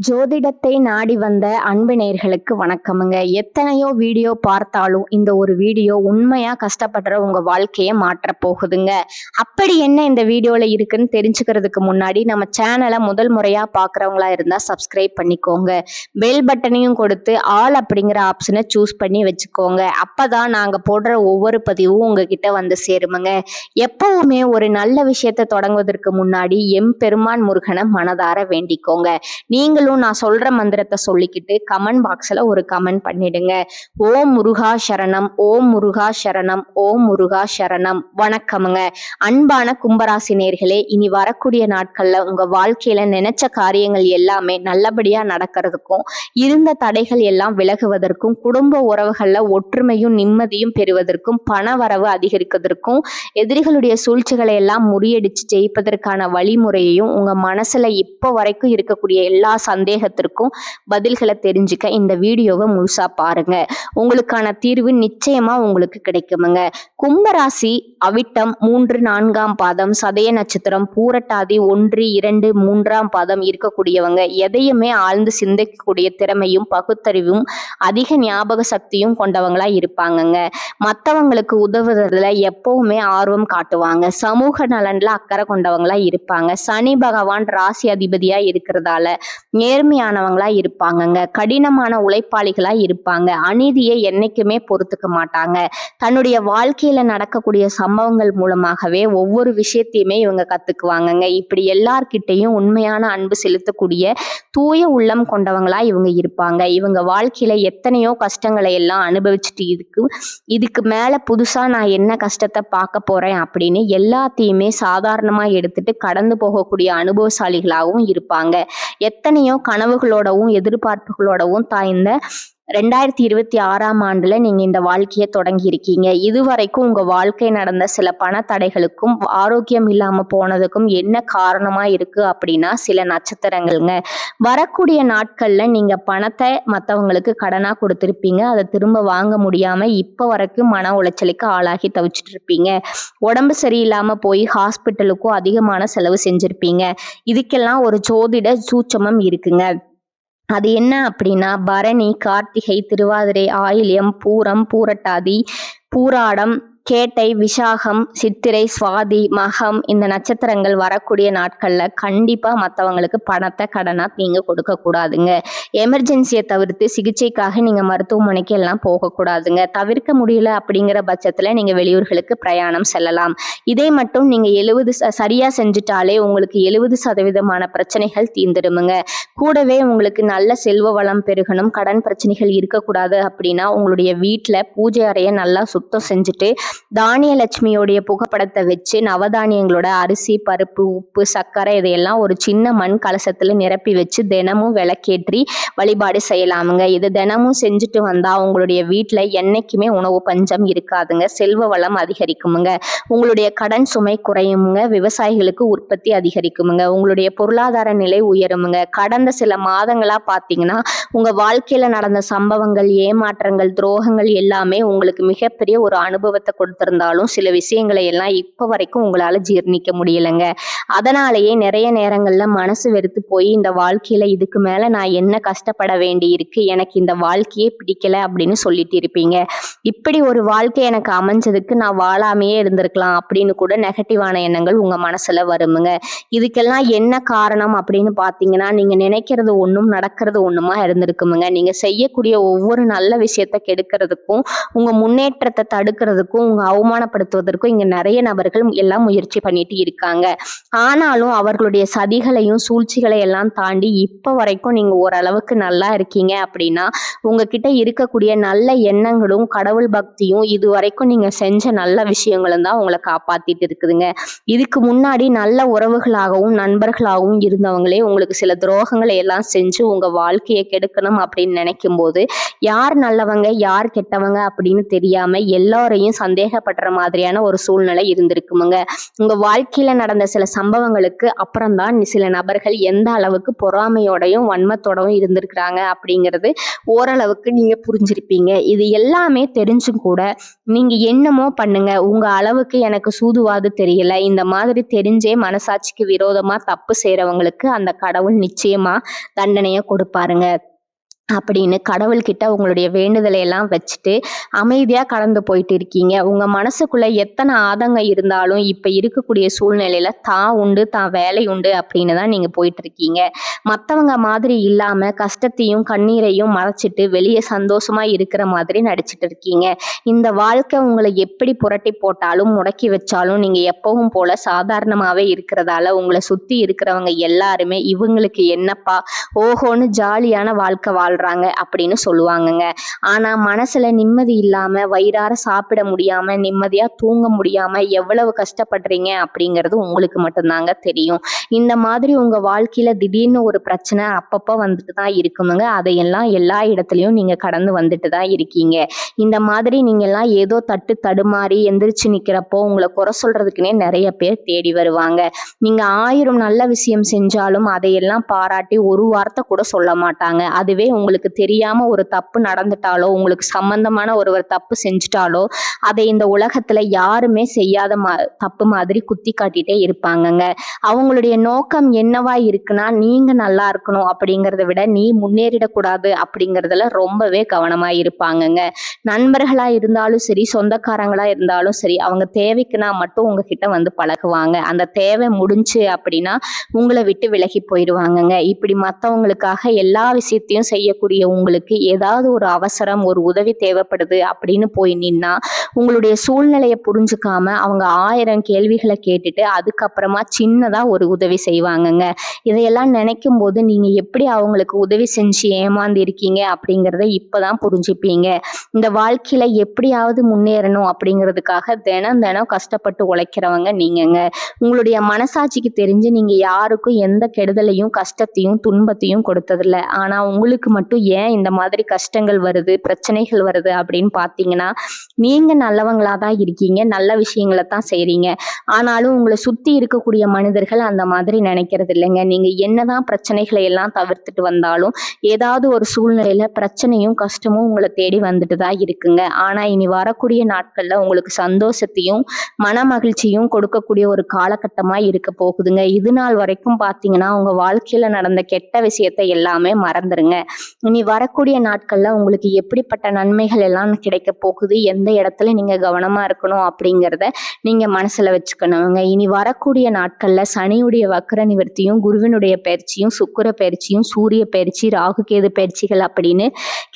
ஜோதிடத்தை நாடி வந்த அன்பு நேயர்களுக்கு வணக்கமுங்க. எத்தனையோ வீடியோ பார்த்தாலும் இந்த ஒரு வீடியோ உண்மையா கஷ்டப்படுற உங்க வாழ்க்கையை மாற்ற போகுதுங்க. அப்படி என்ன இந்த வீடியோல இருக்குன்னு தெரிஞ்சுக்கிறதுக்கு முன்னாடி நம்ம சேனலை முதல் முறையா பார்க்குறவங்களா இருந்தா சப்ஸ்கிரைப் பண்ணிக்கோங்க. பெல் பட்டனையும் கொடுத்து ஆல் அப்படிங்கிற ஆப்ஷனை சூஸ் பண்ணி வச்சுக்கோங்க. அப்பதான் நாங்க போடுற ஒவ்வொரு பதிவும் உங்ககிட்ட வந்து சேருமுங்க. எப்பவுமே ஒரு நல்ல விஷயத்தை தொடங்குவதற்கு முன்னாடி எம்பெருமான் முருகனை மனதார வேண்டிக்கோங்க. நீங்களும் நான் சொல்ற மந்திரத்தை சொல்லிக்கிட்டு கமெண்ட் பாக்ஸ்ல ஒரு கமெண்ட் பண்ணிடுங்க. ஓம் முருகா சரணம், ஓம் முருகா சரணம், ஓம் முருகா சரணம். வணக்கமுங்க. அன்பான கும்பராசி நேயர்களே, இனி வரக்கூடிய நாட்கள்ல உங்க வாழ்க்கையில நினைச்ச காரியங்கள் எல்லாமே நல்லபடியா நடக்கிறதுக்கும், இருந்த தடைகள் எல்லாம் விலகுவதற்கும், குடும்ப உறவுகள்ல ஒற்றுமையும் நிம்மதியும் பெறுவதற்கும், பண வரவு அதிகரிக்கிறதுக்கும், எதிரிகளுடைய சூழ்ச்சிகளை எல்லாம் முறியடிச்சு ஜெயிப்பதற்கான வழிமுறையையும் உங்க மனசுல இப்போ வரைக்கும் இருக்கக்கூடிய எல்லா சந்தேகத்திற்கும் பதில்களை தெரிஞ்சுக்க இந்த வீடியோவை முழுசா பாருங்க. உங்களுக்கான தீர்வு நிச்சயமா உங்களுக்கு கிடைக்குமுங்க. கும்பராசி அவிட்டம் 3, 4ஆம் பாதம், சதய நட்சத்திரம், பூரட்டாதி 1, 2, 3ஆம் பாதம் இருக்கக்கூடியவங்க எதையுமே ஆழ்ந்து சிந்திக்கக்கூடிய திறமையும் பகுத்தறிவும் அதிக ஞாபக சக்தியும் கொண்டவங்களா இருப்பாங்கங்க. மற்றவங்களுக்கு உதவுறதுல எப்பவுமே ஆர்வம் காட்டுவாங்க. சமூக நலன்ல அக்கறை கொண்டவங்களா இருப்பாங்க. சனி பகவான் ராசி அதிபதியா இருக்கிறதால நேர்மையானவங்களா இருப்பாங்கங்க. கடினமான உழைப்பாளிகளா இருப்பாங்க. அநீதியை என்னைக்குமே பொறுத்துக்க மாட்டாங்க. தன்னுடைய வாழ்க்கையில நடக்கக்கூடிய சம்பவங்கள் மூலமாகவே ஒவ்வொரு விஷயத்தையுமே இவங்க கத்துக்குவாங்கங்க. இப்படி எல்லார்கிட்டையும் உண்மையான அன்பு செலுத்தக்கூடிய தூய உள்ளம் கொண்டவங்களா இவங்க இருப்பாங்க. இவங்க வாழ்க்கையில எத்தனையோ கஷ்டங்களை எல்லாம் அனுபவிச்சுட்டு இதுக்கு மேல புதுசா நான் என்ன கஷ்டத்தை பார்க்க போறேன் அப்படின்னு எல்லாத்தையுமே சாதாரணமா எடுத்துட்டு கடந்து போகக்கூடிய அனுபவசாலிகளாகவும் இருப்பாங்க. எத்தனையோ கனவுகளோடவும் எதிர்பார்ப்புகளோடவும் இந்த 2026ஆம் ஆண்டுல நீங்க இந்த வாழ்க்கையை தொடங்கி இருக்கீங்க. இதுவரைக்கும் உங்க வாழ்க்கை நடந்த சில பண தடைகளுக்கும் ஆரோக்கியம் இல்லாம போனதுக்கும் என்ன காரணமா இருக்கு அப்படின்னா சில நட்சத்திரங்கள்ங்க. வரக்கூடிய நாட்கள்ல நீங்க பணத்தை மற்றவங்களுக்கு கடனா கொடுத்திருப்பீங்க. அதை திரும்ப வாங்க முடியாம இப்ப வரைக்கும் மன உளைச்சலுக்கு ஆளாகி தவிச்சிட்டு இருப்பீங்க. உடம்பு சரியில்லாம போய் ஹாஸ்பிட்டலுக்கும் அதிகமான செலவு செஞ்சிருப்பீங்க. இதுக்கெல்லாம் ஒரு ஜோதிட சூட்சமம் இருக்குங்க. அது என்ன அப்படின்னா பரணி, கார்த்திகை, திருவாதிரை, ஆயில்யம், பூரம், பூரட்டாதி, பூராடம், கேட்டை, விசாகம், சித்திரை, சுவாதி, மகம் இந்த நட்சத்திரங்கள் வரக்கூடிய நாட்கள்ல கண்டிப்பா மற்றவங்களுக்கு பணத்தை கடனா நீங்க கொடுக்க கூடாதுங்க. எமர்ஜென்சியை தவிர்த்து சிகிச்சைக்காக நீங்க மருத்துவமனைக்கு எல்லாம் போகக்கூடாதுங்க. தவிர்க்க முடியல அப்படிங்கிற பட்சத்துல நீங்க வெளியூர்களுக்கு பிரயாணம் செல்லலாம். இதை மட்டும் நீங்க 70 சரியா செஞ்சுட்டாலே உங்களுக்கு 70% பிரச்சனைகள் தீர்ந்துடுமுங்க. கூடவே உங்களுக்கு நல்ல செல்வ வளம் பெருகணும், கடன் பிரச்சனைகள் இருக்கக்கூடாது அப்படின்னா உங்களுடைய வீட்டுல பூஜை அறையை நல்லா சுத்தம் செஞ்சுட்டு தானிய லட்சுமியோடைய புகைப்படத்தை வச்சு நவதானியங்களோட அரிசி, பருப்பு, உப்பு, சர்க்கரை இதையெல்லாம் ஒரு சின்ன மண் கலசத்துல நிரப்பி வச்சு தினமும் விளக்கேற்றி வழிபாடு செய்யலாமுங்க. இது தினமும் செஞ்சுட்டு வந்தா உங்களுடைய வீட்டுல என்னைக்குமே உணவு பஞ்சம் இருக்காதுங்க. செல்வ வளம் அதிகரிக்குமுங்க. உங்களுடைய கடன் சுமை குறையுமுங்க. விவசாயிகளுக்கு உற்பத்தி அதிகரிக்குமுங்க. உங்களுடைய பொருளாதார நிலை உயருமுங்க. கடந்த சில மாதங்களா பார்த்தீங்கன்னா உங்க வாழ்க்கையில நடந்த சம்பவங்கள், ஏமாற்றங்கள், துரோகங்கள் எல்லாமே உங்களுக்கு மிகப்பெரிய ஒரு அனுபவத்தை கொடுத்திருந்தாலும் சில விஷயங்களை எல்லாம் இப்ப வரைக்கும் உங்களால ஜீர்ணிக்க முடியலைங்க. அதனாலேயே நிறைய நேரங்கள்ல மனசு வெறுத்து போய் இந்த வாழ்க்கையில இதுக்கு மேல நான் என்ன கஷ்டப்பட வேண்டி இருக்கு, எனக்கு இந்த வாழ்க்கையே பிடிக்கல அப்படின்னு சொல்லிட்டு இருப்பீங்க. இப்படி ஒரு வாழ்க்கை எனக்கு அமைஞ்சதுக்கு நான் வாழாமையே இருந்திருக்கலாம் அப்படின்னு கூட நெகட்டிவான எண்ணங்கள் உங்க மனசுல வருமுங்க. இதுக்கெல்லாம் என்ன காரணம் அப்படின்னு பாத்தீங்கன்னா நீங்க நினைக்கிறது ஒண்ணும் நடக்கிறது ஒண்ணுமா இருந்திருக்குமுங்க. நீங்க செய்யக்கூடிய ஒவ்வொரு நல்ல விஷயத்த கெடுக்கிறதுக்கும், உங்க முன்னேற்றத்தை தடுக்கிறதுக்கும், உங்க அவமானப்படுத்துவதற்கும் இங்க நிறைய நபர்கள் எல்லாம் முயற்சி பண்ணிட்டு இருக்காங்க. ஆனாலும் அவர்களுடைய சதிகளையும் சூழ்ச்சிகளை எல்லாம் தாண்டி இப்ப வரைக்கும் நீங்க ஓரளவுக்கு நல்லா இருக்கீங்க அப்படின்னா உங்ககிட்ட இருக்கக்கூடிய நல்ல எண்ணங்களும் கடவுள் பக்தியும் இது வரைக்கும் நீங்க செஞ்ச நல்ல விஷயங்களும் தான் உங்களை காப்பாத்திட்டு இருக்குதுங்க. இதுக்கு முன்னாடி நல்ல உறவுகளாகவும் நண்பர்களாகவும் இருந்தவங்களே உங்களுக்கு சில துரோகங்களை எல்லாம் செஞ்சு உங்க வாழ்க்கையை கெடுக்கணும் அப்படின்னு நினைக்கும் போது யார் நல்லவங்க யார் கெட்டவங்க அப்படின்னு தெரியாம எல்லாரையும் சந்தேகப்படுற மாதிரியான ஒரு சூழ்நிலை இருந்திருக்குமுங்க. உங்க வாழ்க்கையில நடந்த சில சம்பவங்களுக்கு அப்புறம் தான் சில நபர்கள் எந்த அளவுக்கு பொறாமையோடையும் வன்மத்தோடவும் இருந்திருக்கிறாங்க அப்படிங்கிறது ஓரளவுக்கு நீங்க புரிஞ்சிருப்பீங்க. இது எல்லாமே தெரிஞ்சும் கூட நீங்க என்னமோ பண்ணுங்க, உங்க அளவுக்கு எனக்கு சூதுவாது தெரியல, இந்த மாதிரி தெரிஞ்சே மனசாட்சிக்கு விரோதமா தப்பு செய்றவங்களுக்கு அந்த கடவுள் நிச்சயமா தண்டனையை கொடுப்பாருங்க அப்படின்னு கடவுள்கிட்ட உங்களுடைய வேண்டுதலை எல்லாம் வச்சுட்டு அமைதியா கடந்து போயிட்டு இருக்கீங்க. உங்க மனசுக்குள்ள எத்தனை ஆதங்கம் இருந்தாலும் இப்ப இருக்கக்கூடிய சூழ்நிலையில தான் உண்டு, தான் வேலை உண்டு அப்படின்னு தான் நீங்க போயிட்டு இருக்கீங்க. மத்தவங்க மாதிரி இல்லாம கஷ்டத்தையும் கண்ணீரையும் மறைச்சிட்டு வெளியே சந்தோஷமா இருக்கிற மாதிரி நடிச்சிட்டு இருக்கீங்க. இந்த வாழ்க்கை உங்களை எப்படி புரட்டி போட்டாலும் முடக்கி வச்சாலும் நீங்க எப்பவும் போல சாதாரணமாவே இருக்கிறதால உங்களை சுத்தி இருக்கிறவங்க எல்லாருமே இவங்களுக்கு என்னப்பா ஓஹோன்னு ஜாலியான வாழ்க்கை வாழ்றாங்க அப்படின்னு சொல்லுவாங்கங்க. ஆனா மனசுல நிம்மதி இல்லாம வயிறார சாப்பிட முடியாம நிம்மதியா தூங்க முடியாம எவ்வளவு கஷ்டப்படுறீங்க அப்படிங்கிறது உங்களுக்கு மட்டும்தாங்க தெரியும். இந்த மாதிரி உங்க வாழ்க்கையில திடீர்னு ஒரு பிரச்சனை அப்பப்போ வந்துட்டு தான் இருக்குமுங்க. அதையெல்லாம் எல்லா இடத்துலயும் நீங்க கடந்து வந்துட்டு தான் இருக்கீங்க. இந்த மாதிரி நீங்க எல்லாம் ஏதோ தட்டு தடுமாறி எந்திரிச்சு நிக்கிறப்போ உங்களை குறை சொல்றதுக்குன்னே நிறைய பேர் தேடி வருவாங்க. நீங்க 1000 நல்ல விஷயம் செஞ்சாலும் அதையெல்லாம் பாராட்டி ஒரு வார்த்தை கூட சொல்ல மாட்டாங்க. அதுவே உங்களுக்கு தெரியாம ஒரு தப்பு நடந்துட்டாலோ உங்களுக்கு சம்பந்தமான ஒருவர் தப்பு செஞ்சுட்டாலோ அதை இந்த உலகத்துல யாருமே செய்யாத தப்பு மாதிரி குத்தி காட்டிட்டே இருப்பாங்கங்க. அவங்களுடைய நோக்கம் என்னவா இருக்குன்னா நீங்க நல்லா இருக்கணும் அப்படிங்கிறத விட நீ முன்னேறிடக்கூடாது அப்படிங்கிறதுல ரொம்பவே கவனமா இருப்பாங்கங்க. நண்பர்களா இருந்தாலும் சரி, சொந்தக்காரங்களா இருந்தாலும் சரி, அவங்க தேவைக்குன்னா மட்டும் உங்ககிட்ட வந்து பழகுவாங்க. அந்த தேவை முடிஞ்சு அப்படின்னா உங்களை விட்டு விலகி போயிடுவாங்கங்க. இப்படி மற்றவங்களுக்காக எல்லா விஷயத்தையும் செய்யக்கூடிய உங்களுக்கு ஏதாவது ஒரு அவசரம் ஒரு உதவி தேவைப்படுது அப்படின்னு போய் நின்னா உங்களுடைய சூழ்நிலையை புரிஞ்சுக்காம அவங்க 1000 கேள்விகளை கேட்டுட்டு அதுக்கப்புறமா சின்னதா ஒரு உதவி செய்வாங்கங்க. இதையெல்லாம் நினைக்கும் போது நீங்க எப்படி அவங்களுக்கு உதவி செஞ்சு ஏமாந்து இருக்கீங்க அப்படிங்கிறத இப்பதான் புரிஞ்சுப்பீங்க. இந்த வாழ்க்கையில எப்படியாவது முன்னேறணும் அப்படிங்கிறதுக்காக தினம் தினம் கஷ்டப்பட்டு உழைக்கிறவங்க நீங்கங்க. உங்களுடைய மனசாட்சிக்கு தெரிஞ்சு நீங்க யாருக்கும் எந்த கெடுதலையும் கஷ்டத்தையும் துன்பத்தையும் கொடுத்ததில்ல. ஆனா உங்களுக்கு மட்டும் ஏன் இந்த மாதிரி கஷ்டங்கள் வருது பிரச்சனைகள் வருது அப்படின்னு பார்த்தீங்கன்னா நீங்க நல்லவங்களா தான் இருக்கீங்க, நல்ல விஷயங்களை தான் செய்றீங்க. ஆனாலும் உங்களை சுத்தி இருக்கக்கூடிய மனிதர்கள் அந்த மாதிரி நினைக்கிறது இல்லைங்க. நீங்க என்னதான் பிரச்சனைகளை எல்லாம் தவிர்த்துட்டு வந்தாலும் ஏதாவது ஒரு சூழ்நிலையில பிரச்சனையும் கஷ்டமும் உங்களை தேடி வந்துட்டு தான் இருக்குங்க. ஆனா இனி வரக்கூடிய நாட்கள்ல உங்களுக்கு சந்தோஷத்தையும் மன மகிழ்ச்சியும் கொடுக்கக்கூடிய ஒரு காலகட்டமா இருக்க போகுதுங்க. இது நாள் வரைக்கும் பார்த்தீங்கன்னா உங்க வாழ்க்கையில நடந்த கெட்ட விஷயத்தை எல்லாமே மறந்துருங்க. இனி வரக்கூடிய நாட்கள்ல உங்களுக்கு எப்படிப்பட்ட நன்மைகள் எல்லாம் கிடைக்க போகுது, எந்த இடத்துல நீங்க கவனமா இருக்கணும் அப்படிங்கிறத நீங்க மனசுல வச்சுக்கணுங்க. இனி வரக்கூடிய நாட்கள்ல சனியுடைய வக்ர நிவர்த்தியும் குருவினுடைய பயிற்சியும் சுக்கிர பயிற்சியும் சூரிய பயிற்சி ராகு கேது பயிற்சிகள் அப்படின்னு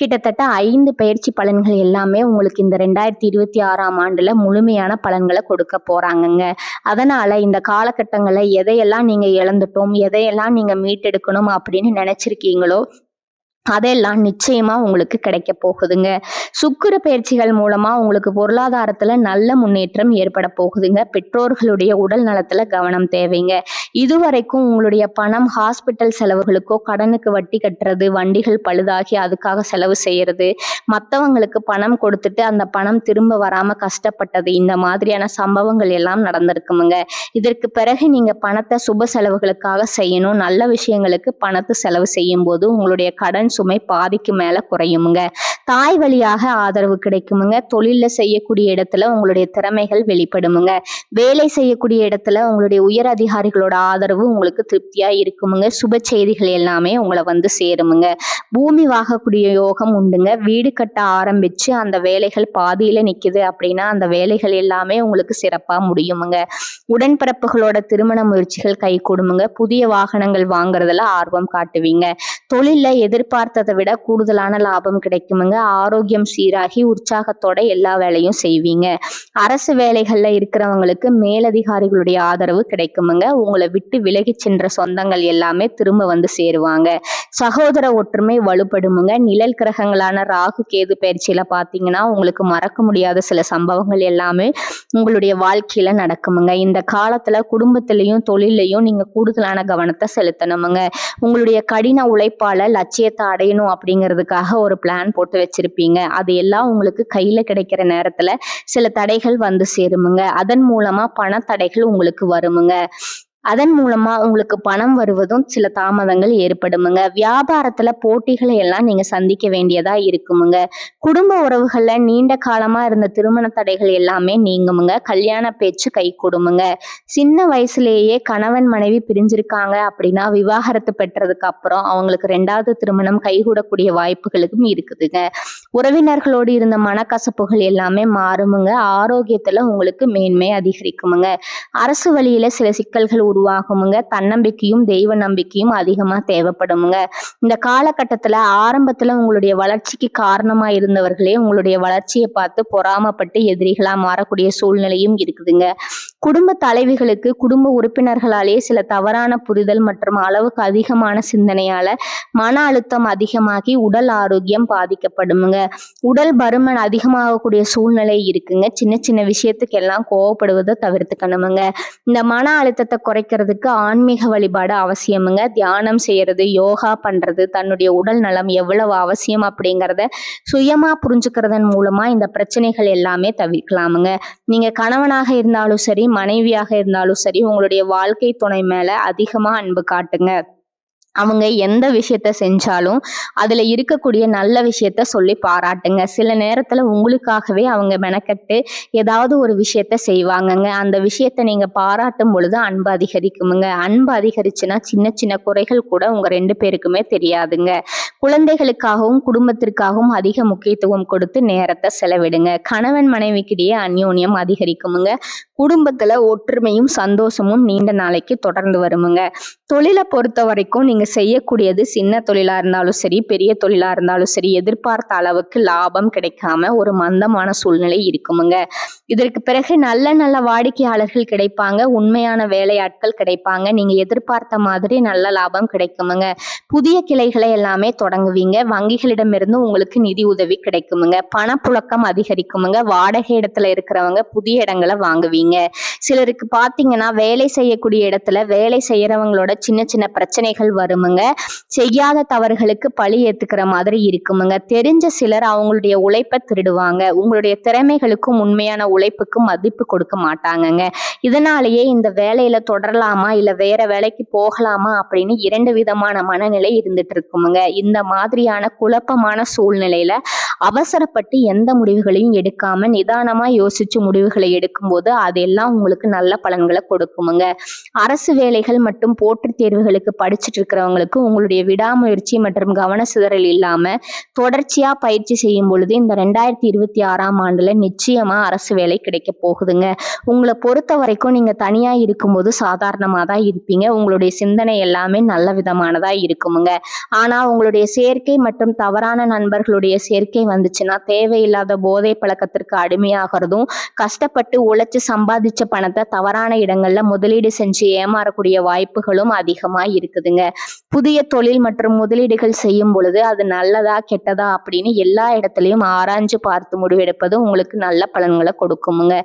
கிட்டத்தட்ட 5 பயிற்சி பலன்கள் எல்லாமே உங்களுக்கு இந்த 2026ஆம் ஆண்டுல முழுமையான பலன்களை கொடுக்க போறாங்கங்க. அதனால இந்த காலகட்டங்கள்ல எதையெல்லாம் நீங்க இழந்துட்டோம் எதையெல்லாம் நீங்க மீட்டெடுக்கணும் அப்படின்னு நினைச்சிருக்கீங்களோ அதெல்லாம் நிச்சயமா உங்களுக்கு கிடைக்க போகுதுங்க. சுக்கிர பயிற்சிகள் மூலமா உங்களுக்கு பொருளாதாரத்துல நல்ல முன்னேற்றம் ஏற்பட போகுதுங்க. பெற்றோர்களுடைய உடல் நலத்துல கவனம் தேவைங்க. இதுவரைக்கும் உங்களுடைய பணம் ஹாஸ்பிட்டல் செலவுகளுக்கோ கடனுக்கு வட்டி கட்டுறது வண்டிகள் பழுதாகி அதுக்காக செலவு செய்யறது மற்றவங்களுக்கு பணம் கொடுத்துட்டு அந்த பணம் திரும்ப வராம கஷ்டப்பட்டது இந்த மாதிரியான சம்பவங்கள் எல்லாம் நடந்திருக்குமுங்க. இதற்கு பிறகு நீங்க பணத்தை சுப செலவுகளுக்காக செய்யணும். நல்ல விஷயங்களுக்கு பணத்தை செலவு செய்யும் போது உங்களுடைய கடன் சுமை பாதிக்கு மேல குறையுமுங்க. தாய் வழியாக ஆதரவு கிடைக்குமுங்க. தொழில செய்யக்கூடிய இடத்துல உங்களுடைய திறமைகள் வெளிப்படுமுங்க. வேலை செய்யக்கூடிய இடத்துல உங்களுடைய உயர் அதிகாரிகளோட ஆதரவு உங்களுக்கு திருப்தியா இருக்குமுங்க. சுப செய்திகள் எல்லாமே உங்களை வந்து சேருமுங்க. பூமி வாங்கக்கூடிய யோகம் உண்டுங்க. வீடு கட்ட ஆரம்பிச்சு அந்த வேலைகள் பாதியில நிக்குது அப்படின்னா அந்த வேலைகள் எல்லாமே உங்களுக்கு சிறப்பா முடியுமுங்க. உடன்பிறப்புகளோட திருமண முயற்சிகள் கை கொடுமுங்க. புதிய வாகனங்கள் வாங்குறதுல ஆர்வம் காட்டுவீங்க. தொழில எதிர்பார்த்ததை விட கூடுதலான லாபம் கிடைக்குமுங்க. ஆரோக்கியம் சீராகி உற்சாகத்தோட எல்லா வேலையும் செய்வீங்க. அரசு வேலைகள்ல இருக்கிறவங்களுக்கு மேலதிகாரிகளுடைய ஆதரவு கிடைக்குமுங்க. உங்களை விட்டு விலகி சென்ற சொந்தங்கள் எல்லாமே திரும்ப வந்து சேருவாங்க. சகோதர ஒற்றுமை வலுப்படுமுங்க. நிழல் கிரகங்களான ராகு கேது பயிற்சியில பார்த்தீங்கன்னா உங்களுக்கு மறக்க முடியாத சில சம்பவங்கள் எல்லாமே உங்களுடைய வாழ்க்கையில நடக்குமுங்க. இந்த காலத்துல குடும்பத்திலையும் தொழிலையும் நீங்க கூடுதலான கவனத்தை செலுத்தணுமுங்க. உங்களுடைய கடின உழைப்பு உழைப்பால லட்சியத்தை அடையணும் அப்படிங்கிறதுக்காக ஒரு பிளான் போட்டு வச்சிருப்பீங்க. அது எல்லாம் உங்களுக்கு கையில கிடைக்கிற நேரத்துல சில தடைகள் வந்து சேருமுங்க. அதன் மூலமா பணத்தடைகள் உங்களுக்கு வருமுங்க. அதன் மூலமா உங்களுக்கு பணம் வருவதும் சில தாமதங்கள் ஏற்படுமுங்க. வியாபாரத்துல போட்டிகளை எல்லாம் நீங்க சந்திக்க வேண்டியதா இருக்குமுங்க. குடும்ப உறவுகள்ல நீண்ட காலமா இருந்த திருமண தடைகள் எல்லாமே நீங்குமுங்க. கல்யாண பேச்சு கைகூடுமுங்க. சின்ன வயசுலேயே கணவன் மனைவி பிரிஞ்சிருக்காங்க அப்படின்னா விவாகரத்து பெற்றதுக்கு அப்புறம் அவங்களுக்கு 2வது திருமணம் கைகூடக்கூடிய வாய்ப்புகளுக்கும் இருக்குதுங்க. உறவினர்களோடு இருந்த மனக்கசப்புகள் எல்லாமே மாறுமுங்க. ஆரோக்கியத்துல உங்களுக்கு மேன்மை அதிகரிக்குமுங்க. அரசு வழியில சில சிக்கல்கள் உருவாகுமுங்க. தன்னம்பிக்கையும் தெய்வ நம்பிக்கையும் அதிகமா தேவைப்படுமுங்க. இந்த காலகட்டத்துல ஆரம்பத்துல உங்களுடைய வளர்ச்சிக்கு காரணமா இருந்தவர்களே உங்களுடைய வளர்ச்சியை பார்த்து பொறாமப்பட்டு எதிரிகளா மாறக்கூடிய சூழ்நிலையும் இருக்குதுங்க. குடும்ப தலைவிகளுக்கு குடும்ப உறுப்பினர்களாலே சில தவறான புரிதல் மற்றும் அளவுக்கு அதிகமான சிந்தனையால மன அழுத்தம் அதிகமாகி உடல் ஆரோக்கியம் பாதிக்கப்படுமுங்க. உடல் பருமன் அதிகமாகக்கூடிய சூழ்நிலை இருக்குங்க. சின்ன சின்ன விஷயத்துக்கு எல்லாம் கோவப்படுவதை தவிர்த்துக்கணுமுங்க. இந்த மன அழுத்தத்தை குறைக்கிறதுக்கு ஆன்மீக வழிபாடு அவசியமுங்க. தியானம் செய்யறது, யோகா பண்றது, தன்னுடைய உடல் நலம் எவ்வளவு அவசியம் அப்படிங்கிறத சுயமா புரிஞ்சுக்கிறதன் மூலமா இந்த பிரச்சனைகள் எல்லாமே தவிர்க்கலாமுங்க. நீங்க கணவனாக இருந்தாலும் சரி, மனைவியாக இருந்தாலும் சரி, உங்களுடைய வாழ்க்கை துணை மேல அதிகமா அன்பு காட்டுங்க. அவங்க எந்த விஷயத்த செஞ்சாலும் அதுல இருக்கக்கூடிய நல்ல விஷயத்த சொல்லி பாராட்டுங்க. சில நேரத்துல உங்களுக்காகவே அவங்க மெனக்கட்டு ஏதாவது ஒரு விஷயத்த செய்வாங்கங்க. அந்த விஷயத்த நீங்க பாராட்டும் பொழுது அன்பு அதிகரிக்குமுங்க. அன்பு அதிகரிச்சுன்னா சின்ன சின்ன குறைகள் கூட உங்க 2 பேருக்குமே தெரியாதுங்க. குழந்தைகளுக்காகவும் குடும்பத்திற்காகவும் அதிக முக்கியத்துவம் கொடுத்து நேரத்தை செலவிடுங்க. கணவன் மனைவிக்கிடையே அந்யோன்யம் அதிகரிக்குமுங்க. குடும்பத்துல ஒற்றுமையும் சந்தோஷமும் நீண்ட நாளைக்கு தொடர்ந்து வருமுங்க. தொழிலை பொறுத்த வரைக்கும் நீங்க செய்யக்கூடியது சின்ன தொழிலா இருந்தாலும் சரி, பெரிய தொழிலா இருந்தாலும் சரி, எதிர்பார்த்த அளவுக்கு லாபம் கிடைக்காம ஒரு மந்தமான சூழ்நிலை இருக்குமுங்க. இதற்கு பிறகு நல்ல நல்ல வாடிக்கையாளர்கள் கிடைப்பாங்க. உண்மையான வேலையாட்கள் கிடைப்பாங்க. நீங்க எதிர்பார்த்த மாதிரி நல்ல லாபம் கிடைக்குமுங்க. புதிய கிளைகளை எல்லாமே தொடங்குவீங்க. வங்கிகளிடமிருந்து உங்களுக்கு நிதி உதவி கிடைக்குமுங்க. பணப்புழக்கம் அதிகரிக்குமுங்க. வாடகை இடத்துல இருக்கிறவங்க புதிய இடங்களை வாங்குவீங்க. சிலருக்கு பாத்தீங்கன்னா வேலை செய்யக்கூடிய இடத்துல வேலை செய்யறவங்களோட சின்ன சின்ன பிரச்சனைகள் வருமுங்க. செய்யாத தவறுகளுக்கு பழி ஏத்துக்கிற மாதிரி இருக்குமுங்க. தெரிஞ்ச சிலர் அவங்களுடைய உழைப்பை திருடுவாங்க. உங்களுடைய திறமைகளுக்கும் உண்மையான உழைப்புக்கும் மதிப்பு கொடுக்க மாட்டாங்கங்க. இதனாலேயே இந்த வேலையில தொடரலாமா இல்ல வேற வேலைக்கு போகலாமா அப்படின்னு 2 விதமான மனநிலை இருந்துட்டு இருக்குமுங்க. இந்த மாதிரியான குழப்பமான சூழ்நிலையில அவசரப்பட்டு எந்த முடிவுகளையும் எடுக்காம நிதானமா யோசிச்சு முடிவுகளை எடுக்கும்போது அதெல்லாம் உங்களுக்கு நல்ல பலன்களை கொடுக்குமுங்க. அரசு வேலைகள் மற்றும் போட்டித் தேர்வுகளுக்கு படிச்சுட்டு இருக்கிறவங்களுக்கு உங்களுடைய விடாமுயற்சி மற்றும் கவன சிதறல் இல்லாம தொடர்ச்சியா பயிற்சி செய்யும் பொழுது இந்த 2026ஆம் ஆண்டுல நிச்சயமா அரசு வேலை கிடைக்க போகுதுங்க. உங்களை பொறுத்த வரைக்கும் நீங்க தனியா இருக்கும்போது சாதாரணமா தான் இருப்பீங்க. உங்களுடைய சிந்தனை எல்லாமே நல்ல விதமானதா இருக்குமுங்க. ஆனா உங்களுடைய சேர்க்கை மற்றும் தவறான நண்பர்களுடைய சேர்க்கை வந்துச்சுன்னா தேவையில்லாத போதை பழக்கத்திற்கு அடிமையாகிறதும், கஷ்டப்பட்டு உழைச்சு சம்பாதிச்ச பணத்தை தவறான இடங்கள்ல முதலீடு செஞ்சு ஏமாறக்கூடிய வாய்ப்புகளும் அதிகமா இருக்குதுங்க. புதிய தொழில் மற்றும் முதலீடுகள் செய்யும் பொழுது அது நல்லதா கெட்டதா அப்படின்னு எல்லா இடத்துலயும் ஆராய்ஞ்சு பார்த்து முடிவெடுப்பது உங்களுக்கு நல்ல பலன்களை கொடுக்குமுங்க.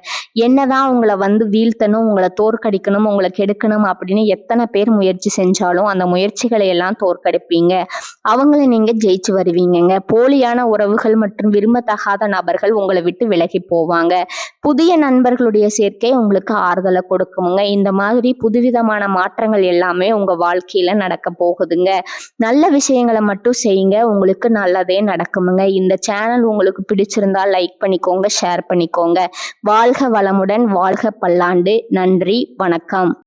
என்னதான் உங்களை வந்து வீழ்த்தணும், உங்களை தோற்கடிக்கணும், உங்களை கெடுக்கணும் அப்படின்னு எத்தனை பேர் முயற்சி செஞ்சாலும் அந்த முயற்சிகளை எல்லாம் தோற்கடிப்பீங்க. அவங்களை நீங்க ஜெயிச்சு வருவீங்கங்க. போலியான உறவுகள் மற்றும் விரும்பத்தகாத நபர்கள் உங்களை விட்டு விலகி போவாங்க. புதிய நண்பர்களுடைய சேர்க்கை உங்களுக்கு ஆறுதலை கொடுக்குமுங்க. இந்த மாதிரி புதுவிதமான மாற்றங்கள் எல்லாமே உங்க வாழ்க்கையில நடக்க போகுதுங்க. நல்ல விஷயங்களை மட்டும் செய்யுங்க. உங்களுக்கு நல்லதே நடக்குமுங்க. இந்த சேனல் உங்களுக்கு பிடிச்சிருந்தா லைக் பண்ணிக்கோங்க, ஷேர் பண்ணிக்கோங்க. வாழ்க வளமுடன், வாழ்க பல்லாண்டு. நன்றி, வணக்கம்.